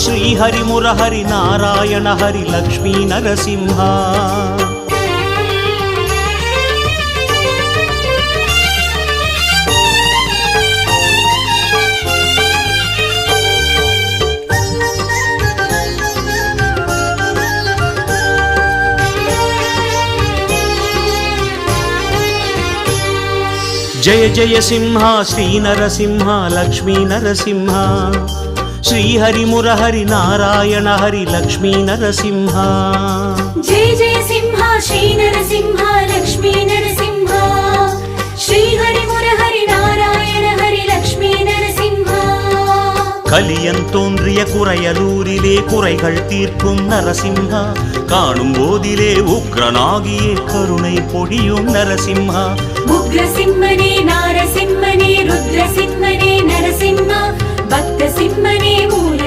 శ్రీహరి మురహరి నారాయణ హరి లక్ష్మీ నరసింహ జయ జయ సింహ శ్రీ నరసింహ లక్ష్మీ నరసింహ శ్రీహరి మురహరి నారాయణ హరి లక్ష్మీ నరసింహ జయ జయ సింహ శ్రీ నరసింహ లక్ష్మీ నరసింహ శ్రీహరి మురహరి నారాయణ హరి లక్ష్మీ நரசிம்ஹ கலியன் தோன்றிய குறையலூரிலே குறைகள் தீர்க்கும் நரசிம்ஹா காணும் போதிலே உக்ரனாகியே கருணை பொழியும் நரசிம்ஹா உக்ரசிம்மனே நாரசிம்மனே ருத்ரசிம்மனே நரசிம்ஹ பக்த சிம்மனே மூல